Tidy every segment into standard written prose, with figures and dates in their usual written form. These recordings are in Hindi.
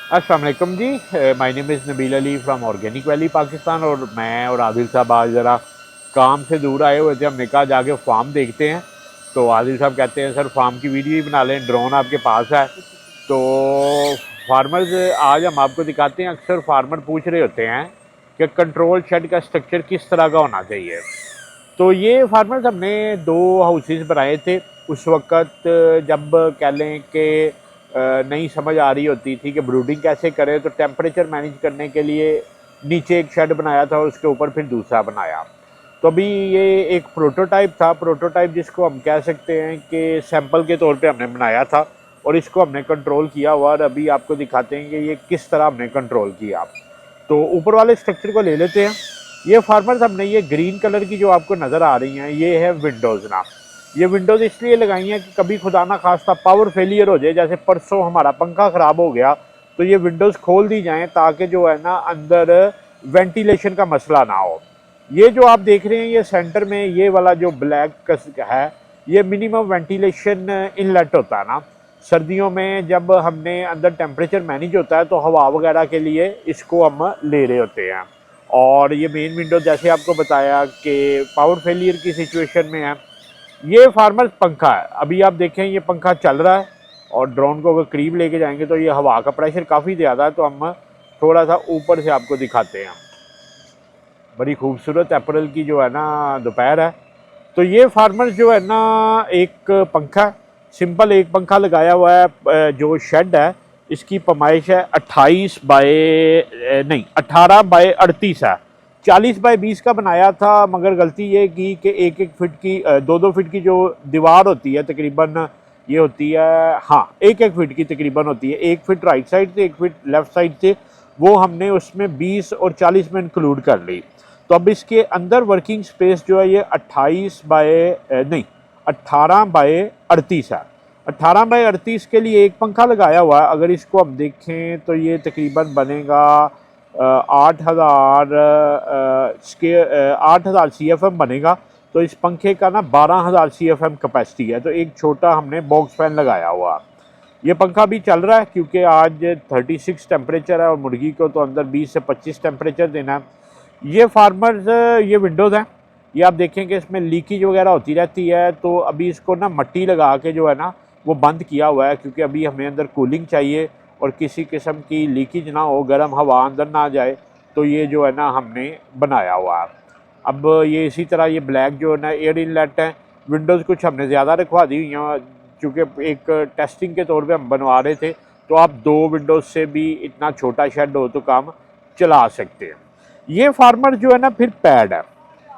अस्सलाम वालेकुम जी। My name is Nabeel Ali from organic valley Pakistan. और मैं और आदिल साहब आज ज़रा काम से दूर आए हुए थे। हमने कहा जाके फार्म देखते हैं। तो आदिल साहब कहते हैं सर फार्म की वीडियो ही बना लें, ड्रोन आपके पास है। तो फार्मर्स आज हम आपको दिखाते हैं। अक्सर फार्मर पूछ रहे होते हैं कि कंट्रोल शेड का स्ट्रक्चर किस तरह का होना चाहिए। तो ये फार्मर्स हमने दो हाउसेस बनाए थे उस वक़्त, जब कह लें कि नई समझ आ रही होती थी कि ब्रूडिंग कैसे करें। तो टेम्परेचर मैनेज करने के लिए नीचे एक शेड बनाया था और उसके ऊपर फिर दूसरा बनाया। तो अभी ये एक प्रोटोटाइप था, प्रोटोटाइप जिसको हम कह सकते हैं कि सैंपल के तौर पे हमने बनाया था और इसको हमने कंट्रोल किया हुआ। और अभी आपको दिखाते हैं कि ये किस तरह हमने कंट्रोल किया। तो ऊपर वाले स्ट्रक्चर को ले लेते हैं। ये फार्मर्स हमने ये ग्रीन कलर की जो आपको नज़र आ रही हैं ये है विंडोज़ ना। ये विंडोज़ इसलिए लगाई हैं कि कभी खुदा ना खास्ता पावर फेलियर हो जाए, जैसे परसों हमारा पंखा ख़राब हो गया तो ये विंडोज़ खोल दी जाएं ताकि जो है ना अंदर वेंटिलेशन का मसला ना हो। ये जो आप देख रहे हैं ये सेंटर में ये वाला जो ब्लैक है ये मिनिमम वेंटिलेशन इनलेट होता है ना। सर्दियों में जब हमने अंदर टेम्परेचर मैनेज होता है तो हवा वगैरह के लिए इसको हम ले रहे होते हैं। और ये मेन विंडो जैसे आपको बताया कि पावर फेलियर की सिचुएशन में है। ये फार्मर पंखा है, अभी आप देखें ये पंखा चल रहा है और ड्रोन को अगर करीब लेके जाएंगे तो ये हवा का प्रेशर काफ़ी ज़्यादा है। तो हम थोड़ा सा ऊपर से आपको दिखाते हैं। बड़ी खूबसूरत अप्रैल की जो है ना दोपहर है। तो ये फार्मर जो है ना एक पंखा, सिंपल एक पंखा लगाया हुआ है। जो शेड है इसकी पैमाइश है 28 बाय नहीं 18 बाय 38 है। 40 बाय 20 का बनाया था, मगर गलती ये की कि एक एक फिट की 2-2 फिट की जो दीवार होती है तकरीबन ये होती है, हाँ एक एक फिट की तकरीबन होती है। 1 फिट राइट साइड से 1 फिट लेफ़्ट साइड से, वो हमने उसमें 20 और 40 में इंक्लूड कर ली। तो अब इसके अंदर वर्किंग स्पेस जो है ये 28 बाय नहीं 18 बाय 38 है। 18 बाय 38 के लिए एक पंखा लगाया हुआ है। अगर इसको हम देखें तो ये तकरीबन बनेगा 8,000 8,000 CFM बनेगा। तो इस पंखे का ना 12,000 CFM कैपेसिटी है। तो एक छोटा हमने बॉक्स फैन लगाया हुआ। ये पंखा भी चल रहा है क्योंकि आज 36 टेम्परेचर है और मुर्गी को तो अंदर 20 से 25 टेम्परेचर देना है। ये फार्मर्स ये विंडोज़ हैं, ये आप देखेंगे इसमें लीकेज वगैरह होती रहती है। तो अभी इसको ना मट्टी लगा के जो है ना वो बंद किया हुआ है क्योंकि अभी हमें अंदर कूलिंग चाहिए और किसी किस्म की लीकेज ना हो, गर्म हवा अंदर ना जाए। तो ये जो है ना हमने बनाया हुआ है। अब ये इसी तरह ये ब्लैक जो है ना एयर इनलेट है। विंडोज़ कुछ हमने ज़्यादा रखवा दी हुई हैं चूँकि एक टेस्टिंग के तौर पे हम बनवा रहे थे। तो आप 2 विंडोज़ से भी इतना छोटा शेड हो तो काम चला सकते हैं। ये फार्मर जो है ना फिर पैड है।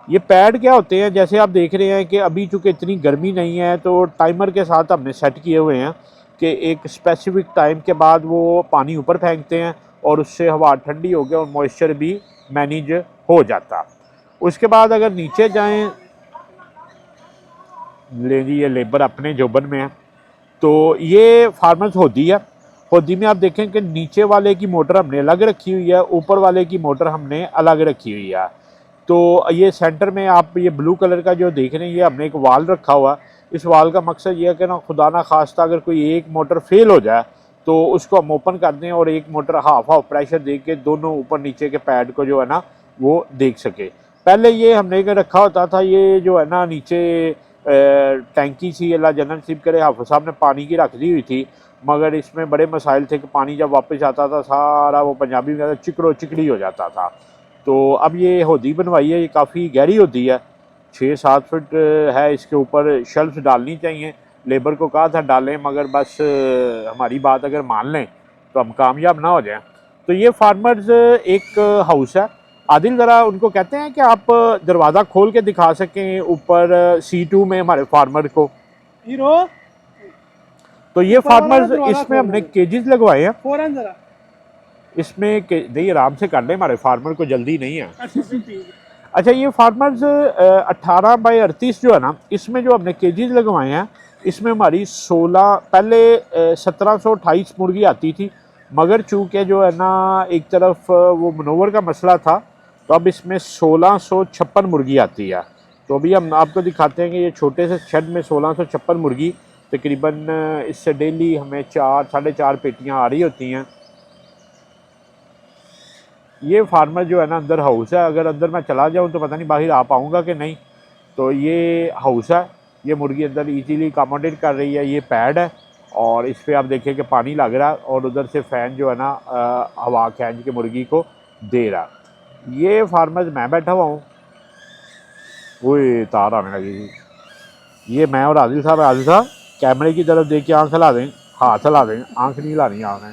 ये पैड क्या होते हैं, जैसे आप देख रहे हैं कि अभी चूँकि इतनी गर्मी नहीं है तो टाइमर के साथ हमने सेट किए हुए हैं कि एक स्पेसिफिक टाइम के बाद वो पानी ऊपर फेंकते हैं और उससे हवा ठंडी हो गया और मॉइस्चर भी मैनेज हो जाता। उसके बाद अगर नीचे जाएं, ले जी ये लेबर अपने जोबन में है। तो ये फार्मर्स होदी है। होदी में आप देखें कि नीचे वाले की मोटर हमने अलग रखी हुई है, ऊपर वाले की मोटर हमने अलग रखी हुई है। तो ये सेंटर में आप ये ब्लू कलर का जो देख रहे हैं ये हमने एक वाल रखा हुआ। इस वाल का मकसद ये है कि ना खुदा ना खास्ता अगर कोई एक मोटर फेल हो जाए तो उसको हम ओपन कर दें और एक मोटर हाफ हाफ प्रेशर दे के दोनों ऊपर नीचे के पैड को जो है ना वो देख सके। पहले ये हमने रखा होता था, ये जो है ना नीचे टैंकी सी अल्लाह जन्नत नसीब करे हाफिज़ साहब ने पानी की रख दी हुई थी, मगर इसमें बड़े मसाइल थे कि पानी जब वापस आता था सारा वो पंजाबी में कहता चिकड़ो चिकड़ी हो जाता था। तो अब ये होदी बनवाई है, ये काफ़ी गहरी होदी है, 6-7 फुट है। इसके ऊपर शेल्फ डालनी चाहिए। लेबर को कहा था डालें, मगर बस हमारी बात अगर मान लें तो हम कामयाब ना हो जाएं। तो ये फार्मर्स एक हाउस है। आदिल ज़रा उनको कहते हैं कि आप दरवाज़ा खोल के दिखा सकें ऊपर C2 में हमारे फार्मर को। हीरो तो ये ऊपर वाला फार्मर्स दरवाजा इसमें खोल हमने दो केजेस लगवाए हैं। फौरन जरा। इसमें देखिए आराम से कर लें, हमारे फार्मर को जल्दी नहीं है। अच्छा ठीक है। अच्छा ये फार्मर्स 18 बाय 38 जो है ना इसमें जो हमने केजेस लगवाए हैं इसमें हमारी 16 पहले 1728 मुर्गी आती थी, मगर चूँकि जो है ना एक तरफ वो मनोवर का मसला था तो अब इसमें 1656 मुर्गी आती है। तो अभी हम आपको दिखाते हैं कि ये छोटे से शेड में 1656 मुर्गी तकरीबन इससे डेली हमें 4 साढ़े 4 पेटियाँ आ रही होती हैं। ये फार्मर जो है ना अंदर हाउस है, अगर अंदर मैं चला जाऊँ तो पता नहीं बाहर आ पाऊँगा कि नहीं। तो ये हाउस है, ये मुर्गी अंदर इजीली अकोमोडेट कर रही है। ये पैड है और इस पर आप देखिए कि पानी लग रहा है और उधर से फ़ैन जो है ना हवा खींच के मुर्गी को दे रहा। ये फार्मर मैं बैठा हुआ हूँ, वो तार आने लगी। ये मैं और आदिल साहब कैमरे की तरफ देख के आँख हिला दें, हाथ हिला दें, आँख नहीं हिलानी आपने।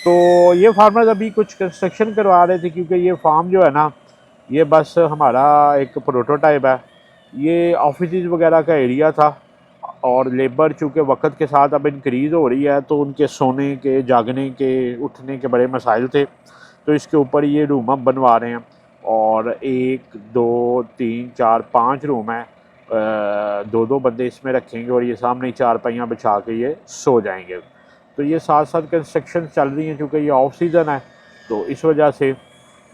तो ये फार्मर्स अभी कुछ कंस्ट्रक्शन करवा रहे थे क्योंकि ये फार्म जो है ना ये बस हमारा एक प्रोटोटाइप है। ये ऑफिस वगैरह का एरिया था और लेबर चूँकि वक्त के साथ अब इंक्रीज़ हो रही है तो उनके सोने के, जागने के, उठने के बड़े मसाइल थे। तो इसके ऊपर ये रूम हम बनवा रहे हैं और 1 2 3 4 5 रूम है। दो दो बंदे इसमें रखेंगे और ये सामने चारपाइयाँ बिछा के ये सो जाएंगे। तो ये साथ साथ कंस्ट्रक्शन चल रही हैं चूँकि ये ऑफ सीज़न है तो इस वजह से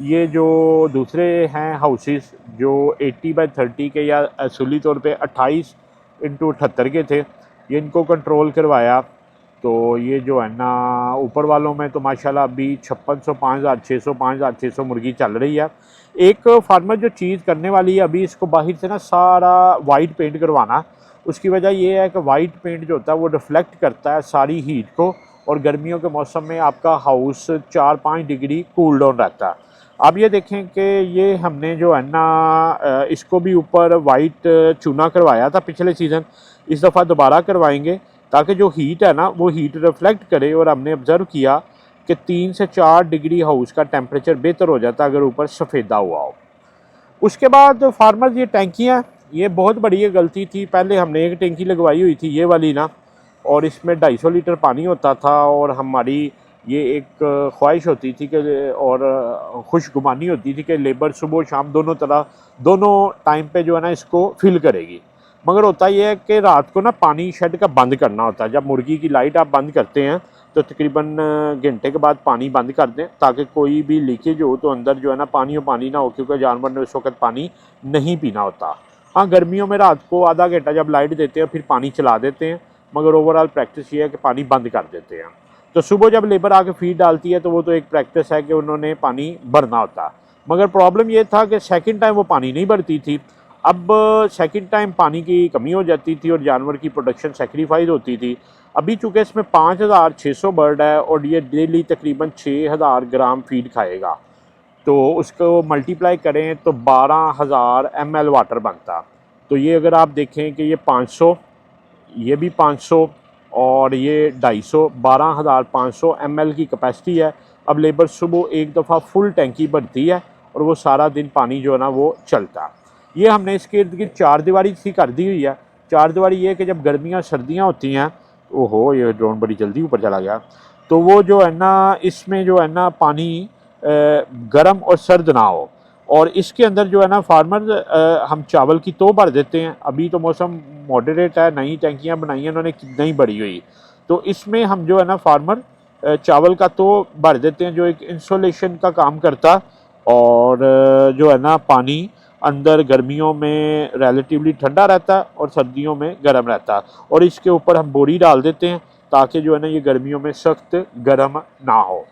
ये जो दूसरे हैं हाउसेस जो 80/30 के या असूली तौर पे 28x78 के थे, ये इनको कंट्रोल करवाया। तो ये जो है ना ऊपर वालों में तो माशाल्लाह अभी 5600, 5600, 5600 मुर्गी चल रही है। एक फार्मर जो चीज़ करने वाली है अभी इसको बाहर से ना सारा वाइट पेंट करवाना। उसकी वजह ये है कि वाइट पेंट जो होता है वो रिफ्लेक्ट करता है सारी हीट को और गर्मियों के मौसम में आपका हाउस 4-5 डिग्री कूल डाउन रहता है। आप ये देखें कि ये हमने जो है ना इसको भी ऊपर वाइट चूना करवाया था पिछले सीज़न, इस दफ़ा दोबारा करवाएंगे ताकि जो हीट है ना वो हीट रिफ्लेक्ट करे। और हमने ऑब्ज़र्व किया कि 3 से 4 डिग्री हाउस का टेम्परेचर बेहतर हो जाता है अगर ऊपर सफ़ेदा हुआ हो। उसके बाद फार्मर्स ये टैंकियाँ, ये बहुत बड़ी गलती थी। पहले हमने एक टैंकी लगवाई हुई थी ये वाली ना, और इसमें 250 लीटर पानी होता था और हमारी ये एक ख्वाहिश होती थी कि और खुशगुमानी होती थी कि लेबर सुबह शाम दोनों टाइम पे जो है ना इसको फिल करेगी। मगर होता यह है कि रात को ना पानी शेड का बंद करना होता है। जब मुर्गी की लाइट आप बंद करते हैं तो तकरीबन घंटे के बाद पानी बंद कर दें ताकि कोई भी लीकेज हो तो अंदर जो है ना पानी ना हो, क्योंकि जानवर ने उस वक्त पानी नहीं पीना होता। हाँ, गर्मियों में रात को आधा घंटा जब लाइट देते हैं फिर पानी चला देते हैं, मगर ओवरऑल प्रैक्टिस ये है कि पानी बंद कर देते हैं। तो सुबह जब लेबर आके फीड डालती है तो वो तो एक प्रैक्टिस है कि उन्होंने पानी भरना होता। मगर प्रॉब्लम ये था कि सेकंड टाइम वो पानी नहीं भरती थी। अब सेकंड टाइम पानी की कमी हो जाती थी और जानवर की प्रोडक्शन सेक्रीफाइस होती थी। अभी चूँकि इसमें 5600 बर्ड है और ये डेली तकरीबन 6000 ग्राम फीड खाएगा, तो उसको मल्टीप्लाई करें तो 12000 ml वाटर बनता। तो ये अगर आप देखें कि ये 500, ये भी 500 और ये 250, 12500 ml की कैपेसिटी है। अब लेबर सुबह एक दफ़ा फुल टैंकी भरती है और वो सारा दिन पानी जो है ना वो चलता। ये हमने इसके इर्द गिर्द 4 दीवारी सी कर दी हुई है। 4 दीवारी ये कि जब गर्मियाँ सर्दियाँ होती हैं, ओहो ये ड्रोन बड़ी जल्दी ऊपर चला गया, तो वो जो है ना इसमें जो है ना पानी गर्म और सर्द ना हो। और इसके अंदर जो है ना फार्मर हम चावल की तो भर देते हैं। अभी तो मौसम मॉडरेट है, नई टैंकियाँ बनाई हैं उन्होंने नहीं भरी हुई, तो इसमें हम जो है ना फार्मर चावल का तो भर देते हैं जो एक इंसुलेशन का काम करता। और जो है ना पानी अंदर गर्मियों में रिलेटिवली ठंडा रहता है और सर्दियों में गर्म रहता है। और इसके ऊपर हम बोरी डाल देते हैं ताकि जो है ना ये गर्मियों में सख्त गर्म ना हो।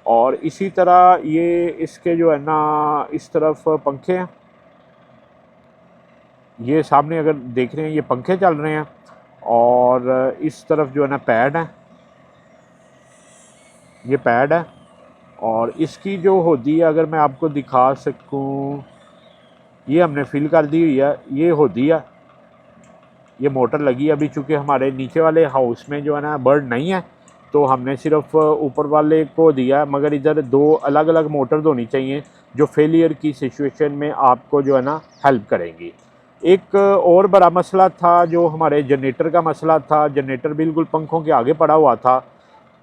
और इसी तरह ये इसके जो है ना इस तरफ पंखे हैं, ये सामने अगर देख रहे हैं ये पंखे चल रहे हैं। और इस तरफ जो है ना पैड है, ये पैड है। और इसकी जो होदी है अगर मैं आपको दिखा सकूं, ये हमने फिल कर दी हुई है। ये होदी है, ये मोटर लगी है। अभी चूँकि हमारे नीचे वाले हाउस में जो है ना बर्ड नहीं है तो हमने सिर्फ ऊपर वाले को दिया, मगर इधर 2 अलग अलग मोटर्स होनी चाहिए जो फेलियर की सिचुएशन में आपको जो है ना हेल्प करेंगी। एक और बड़ा मसला था जो हमारे जनरेटर का मसला था। जनरेटर बिल्कुल पंखों के आगे पड़ा हुआ था।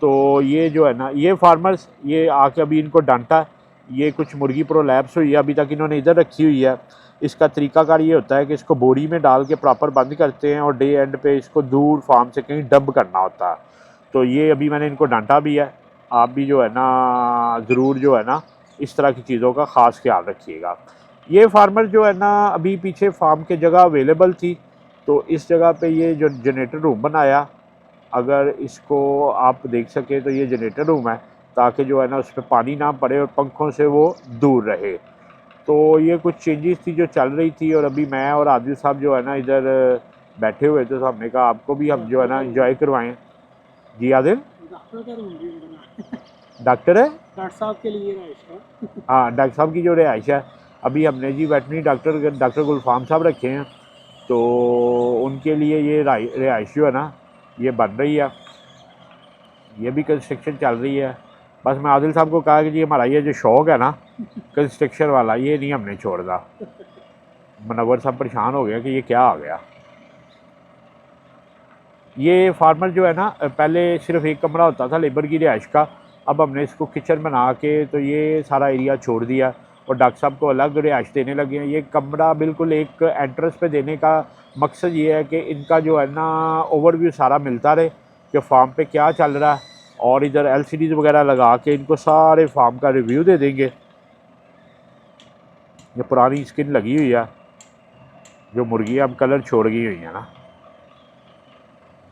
तो ये जो है ना ये फार्मर्स ये आके अभी इनको डांटा। ये कुछ मुर्गी प्रोलैप्स हुई है, अभी तक इन्होंने इधर रखी हुई है। इसका तरीकाकार ये होता है कि इसको बोरी में डाल के प्रॉपर बंद करते हैं और डे एंड पे इसको दूर फार्म से कहीं डंप करना होता है। तो ये अभी मैंने इनको डांटा भी है। आप भी जो है ना ज़रूर जो है ना इस तरह की चीज़ों का ख़ास ख्याल रखिएगा। ये फार्मर जो है ना अभी पीछे फार्म के जगह अवेलेबल थी तो इस जगह पे ये जो जनरेटर रूम बनाया, अगर इसको आप देख सकें तो ये जनरेटर रूम है। ताकि जो है ना उस पर पानी ना पड़े और पंखों से वो दूर रहे। तो ये कुछ चेंजेस थी जो चल रही थी, और अभी मैं और आदिल साहब जो है ना इधर बैठे हुए थे, तो हमने कहा आपको भी हम जो है ना इंजॉय करवाएं। जी आदिल, डॉक्टर है, डॉक्टर साहब के लिए रहाइश है। हाँ डॉक्टर साहब की जो रिहाइश है, अभी हमने जी वेटनरी डॉक्टर गुलफाम साहब रखे हैं, तो उनके लिए ये रिहाइश जो है ना ये बन रही है, ये भी कंस्ट्रक्शन चल रही है। बस मैं आदिल साहब को कहा कि जी हमारा ये जो शौक़ है ना कंस्ट्रक्शन वाला, ये नहीं हमने छोड़ना। मनवर साहब परेशान हो गया कि ये क्या आ गया। ये फार्मर जो है ना पहले सिर्फ एक कमरा होता था लेबर की रिहाइश का, अब हमने इसको किचन बना के तो ये सारा एरिया छोड़ दिया और डॉक्टर साहब को अलग रिहाइश देने लगे हैं। ये कमरा बिल्कुल एक एंट्रेंस पे देने का मकसद ये है कि इनका जो है ना ओवरव्यू सारा मिलता रहे कि फार्म पे क्या चल रहा है, और इधर LCDs वगैरह लगा के इनको सारे फार्म का रिव्यू दे देंगे। ये पुरानी स्किन लगी हुई है, जो मुर्गियाँ अब कलर छोड़ गई हुई हैं ना,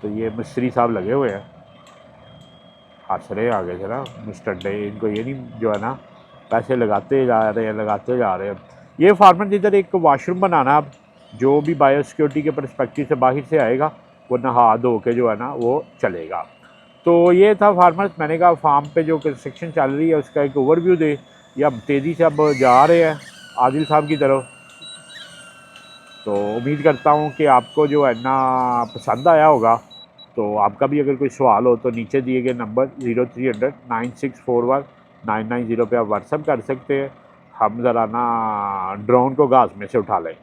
तो ये मिस्त्री साहब लगे हुए हैं, हंस रहे आगे से ना मिस्टर डे, इनको ये नहीं जो है ना पैसे लगाते जा रहे हैं। ये फार्मर इधर एक वाशरूम बनाना, अब जो भी बायो सिक्योरिटी के परस्पेक्टिव से बाहर से आएगा वो नहा धो के जो है ना वो चलेगा। तो ये था फार्मर्स, मैंने कहा फार्म पे जो कंस्ट्रक्शन चल रही है उसका एक ओवरव्यू दे। ये हम तेज़ी से अब जा रहे हैं आदिल साहब की तरफ, तो उम्मीद करता हूँ कि आपको जो है ना पसंद आया होगा। तो आपका भी अगर कोई सवाल हो तो नीचे दिए गए नंबर 0300 9641 990 पे आप व्हाट्सअप कर सकते हैं। हम ज़रा ना ड्रोन को घास में से उठा लें।